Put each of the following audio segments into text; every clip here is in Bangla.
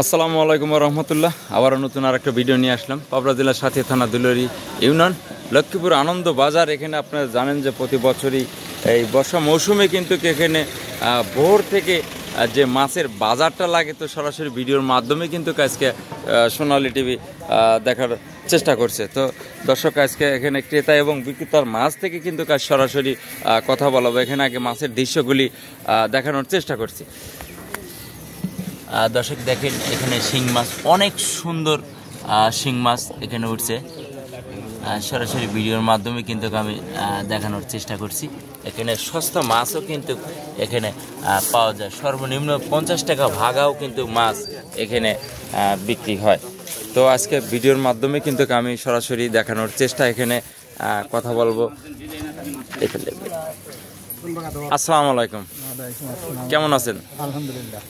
আসসালামু আলাইকুম রহমতুল্লাহ। আবারও নতুন আরেকটা ভিডিও নিয়ে আসলাম। পাবনা জেলার সাথে থানা দুলরি ইউনিয়ন লক্ষ্মীপুর আনন্দ বাজার। এখানে আপনারা জানেন যে প্রতি বছরই এই বর্ষা মৌসুমে কিন্তু এখানে ভোর থেকে যে মাছের বাজারটা লাগে, তো সরাসরি ভিডিওর মাধ্যমে কিন্তু আজকে সোনালী টিভি দেখার চেষ্টা করছে। তো দর্শক, আজকে এখানে ক্রেতা এবং বিক্রেতার মাছ থেকে কিন্তু সরাসরি কথা বলাবো। এখানে আগে মাছের দৃশ্যগুলি দেখানোর চেষ্টা করছি। দর্শক দেখেন, এখানে শিং মাছ, অনেক সুন্দর শিং মাছ এখানে উঠছে। সরাসরি ভিডিওর মাধ্যমে কিন্তু আমি দেখানোর চেষ্টা করছি। এখানে সস্তা মাছও কিন্তু এখানে পাওয়া যায়, সর্বনিম্ন 50 টাকা ভাগাও কিন্তু মাছ এখানে বিক্রি হয়। তো আজকে ভিডিওর মাধ্যমে কিন্তু আমি সরাসরি দেখানোর চেষ্টা, এখানে কথা বলবো। আসসালামু আলাইকুম, কেমন আছেন? আলহামদুলিল্লাহ।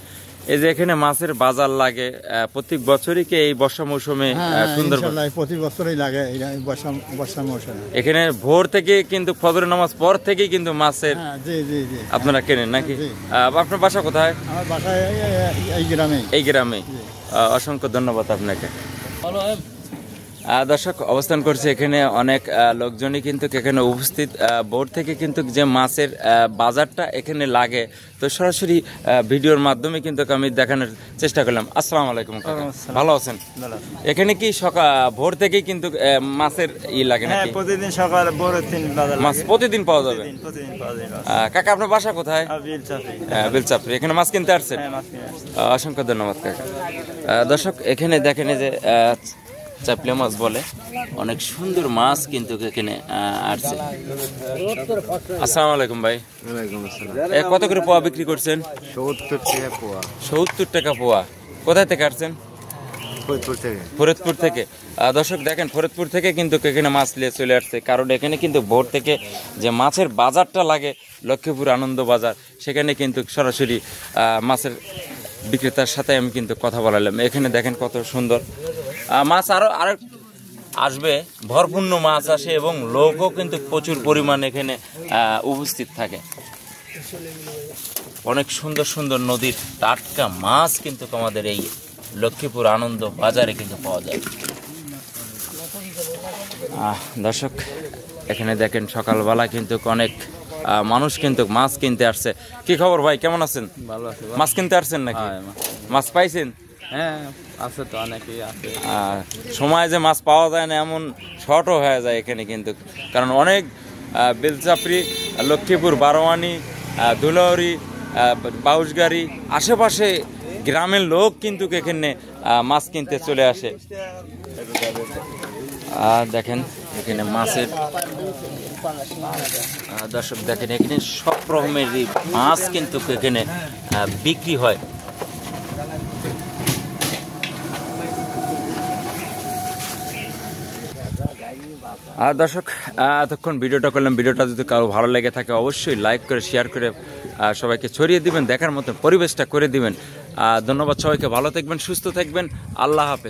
এই যে এখানে মাছের বাজার লাগে প্রত্যেক বছরই কি এই বর্ষা মৌসুমে? সুন্দর, প্রতি বছরই লাগে বর্ষা মৌসুমে। এখানে ভোর থেকে কিন্তু ফজরের নামাজ পর থেকেই কিন্তু মাছের আপনারা কেনেন নাকি? আপনার বাসা কোথায়? আমার বাসা এই গ্রামে। অসংখ্য ধন্যবাদ আপনাকে। দর্শক, অবস্থান করছে এখানে অনেক লোকজনই কিন্তু এখানে উপস্থিত। ভোর থেকে কিন্তু যে মাছের বাজারটা এখানে লাগে, তো সরাসরি ভিডিওর মাধ্যমে কিন্তু আমি দেখানোর চেষ্টা করলাম। আসসালামু আলাইকুম, ভালো আছেন? এখানে কি ভোর থেকেই কিন্তু মাছের লাগে নাকি? প্রতিদিন সকালে মাছ প্রতিদিন পাওয়া যাবে। কাকা, আপনার বাসা কোথায়? বেলচাপড়ি। এখানে মাছ কিনতে আসছেন? অসংখ্য ধন্যবাদ কাকা। দর্শক, এখানে দেখেন যে চাপলা মাছ বলে, অনেক সুন্দর মাছ কিন্তু এখানে আসছে। আসসালামু আলাইকুম ভাই। কত করে পোয়া বিক্রি করছেন? 70 টাকা পোয়া। 70 টাকা পোয়া। কোথায় থেকে আসছেন? ফরিদপুর থেকে। দর্শক দেখেন, ফরিদপুর থেকে কিন্তু এখানে মাছ নিয়ে চলে আসছে, কারণ এখানে কিন্তু ভোর থেকে যে মাছের বাজারটা লাগে লক্ষ্মীপুর আনন্দ বাজার, সেখানে কিন্তু সরাসরি মাছের বিক্রেতার সাথে আমি কিন্তু কথা বলালাম। এখানে দেখেন কত সুন্দর মাছ, আরো আসবে, ভরপূর্ণ মাছ আসে এবং লোকও কিন্তু প্রচুর পরিমাণ এখানে উপস্থিত থাকে। অনেক সুন্দর সুন্দর নদীর টাটকা মাছ কিন্তু আমাদের এই লক্ষ্মীপুর আনন্দ বাজারে কিন্তু পাওয়া যায়। দর্শক, এখানে দেখেন সকালবেলা কিন্তু অনেক মানুষ কিন্তু মাছ কিনতে আসছে। কি খবর ভাই, কেমন আছেন? ভালো আছে। মাছ কিনতে আসছেন নাকি? মাছ পাইছেন? হ্যাঁ, আছে তো, অনেকেই আছে। সময় যে মাছ পাওয়া যায় না এমন শর্টও হয়ে যায় এখানে কিন্তু, কারণ অনেক বেলচাপড়ি, লক্ষ্মীপুর, বারোয়ানি, দুলাউরি, বাউসগাড়ি, আশেপাশে গ্রামের লোক কিন্তু এখানে মাছ কিনতে চলে আসে। দেখেন এখানে মাছের, দর্শক দেখেন এখানে সব রকমের মাছ কিন্তু এখানে বিক্রি হয়। আর দর্শক, এতক্ষণ ভিডিওটা করলাম। ভিডিওটা যদি কারো ভালো লেগে থাকে অবশ্যই লাইক করে শেয়ার করে সবাইকে ছড়িয়ে দিবেন, দেখার মতো পরিবেশটা করে দিবেন। ধন্যবাদ সবাইকে, ভালো থাকবেন, সুস্থ থাকবেন, আল্লাহ হাফেজ।